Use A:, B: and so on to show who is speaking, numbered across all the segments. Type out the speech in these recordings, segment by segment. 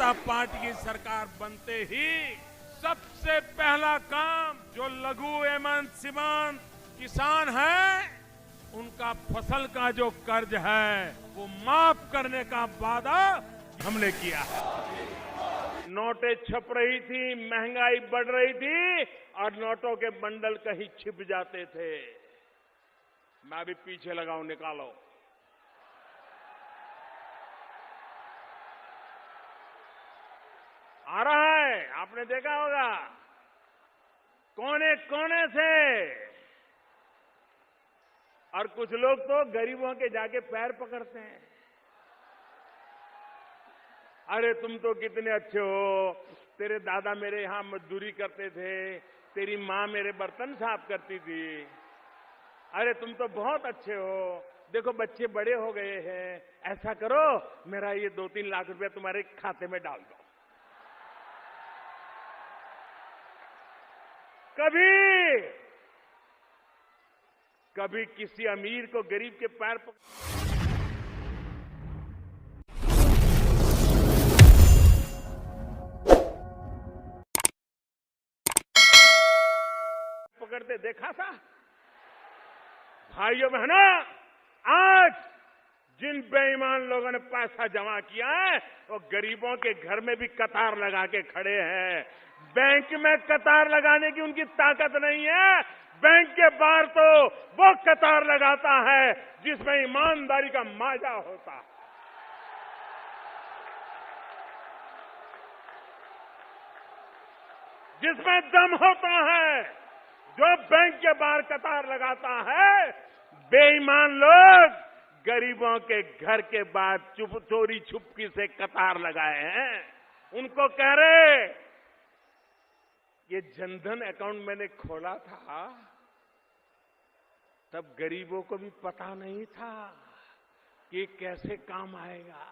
A: जनता party की सरकार बनते ही सबसे पहला काम जो लघु एवं सीमांत किसान है, उनका फसल का जो कर्ज है वो माफ करने का वादा हमने किया है। नोटें छप रही थी, महंगाई बढ़ रही थी और नोटों के बंडल कहीं छिप जाते थे। मैं भी पीछे लगाऊं, निकालो। आ रहा है, आपने देखा होगा, कोने कोने से। और कुछ लोग तो गरीबों के जाके पैर पकड़ते हैं। अरे तुम तो कितने अच्छे हो, तेरे दादा मेरे यहां मजदूरी करते थे, तेरी मां मेरे बर्तन साफ करती थी। अरे तुम तो बहुत अच्छे हो, देखो बच्चे बड़े हो गए हैं, ऐसा करो मेरा ये 2-3 लाख रुपया तुम्हारे खाते में डाल दो। कभी किसी अमीर को गरीब के पैर पकड़ते देखा था? भाइयों बहनों, आज जिन बेईमान लोगों ने पैसा जमा किया है वो गरीबों के घर में भी कतार लगा के खड़े हैं। बैंक में कतार लगाने की उनकी ताकत नहीं है। बैंक के बाहर तो वो कतार लगाता है जिसमें ईमानदारी का माजा होता है। जिसमें दम होता है, जो बैंक के बाहर कतार लगाता है। बेईमान लोग गरीबों के घर के बाहर चोरी छुपकी से कतार लगाए हैं। उनको कह रहे, ये जनधन अकाउंट मैंने खोला था तब गरीबों को भी पता नहीं था कि कैसे काम आएगा।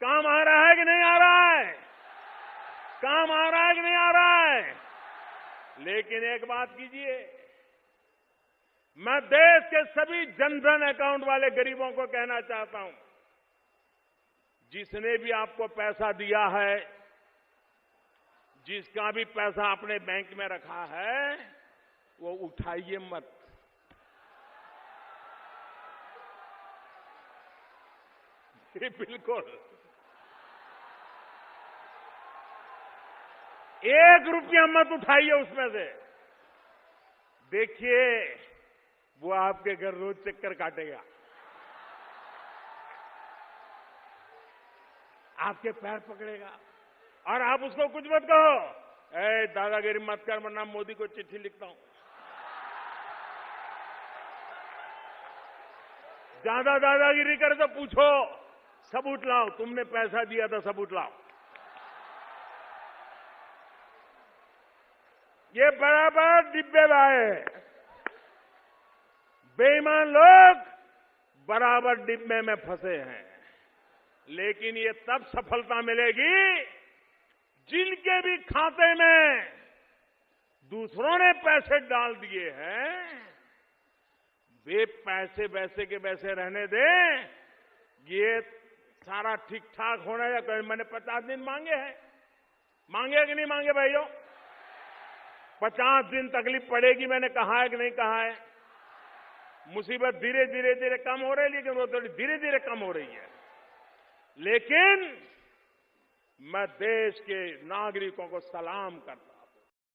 A: काम आ रहा है कि नहीं आ रहा है? काम आ रहा है कि नहीं आ रहा है? लेकिन एक बात कीजिए, मैं देश के सभी जनधन अकाउंट वाले गरीबों को कहना चाहता हूं, जिसने भी आपको पैसा दिया है, जिसका भी पैसा अपने बैंक में रखा है, वो उठाइए मत। बिल्कुल 1 रुपया मत उठाइए उसमें से। देखिए वो आपके घर रोज चक्कर काटेगा, आपके पैर पकड़ेगा और आप उसको कुछ मत कहो, ए दादागिरी मत कर वरना मोदी को चिट्ठी लिखता हूं। ज्यादा दादागिरी करे तो पूछो, सबूत लाओ, तुमने पैसा दिया था सबूत लाओ। ये बराबर डिब्बे लाए। बेईमान लोग बराबर डिब्बे में फंसे हैं। लेकिन ये तब सफलता मिलेगी जिनके भी खाते में दूसरों ने पैसे डाल दिए हैं, वे पैसे वैसे के वैसे रहने दें। ये सारा ठीक ठाक होना या कोई मैंने 50 दिन मांगे हैं, मांगे कि नहीं मांगे भाइयों? 50 दिन तकलीफ पड़ेगी, मैंने कहा है कि नहीं कहा है? मुसीबत धीरे धीरे कम हो रही है, लेकिन वो थोड़ी धीरे धीरे कम हो रही है। लेकिन मैं देश के नागरिकों को सलाम करता हूं।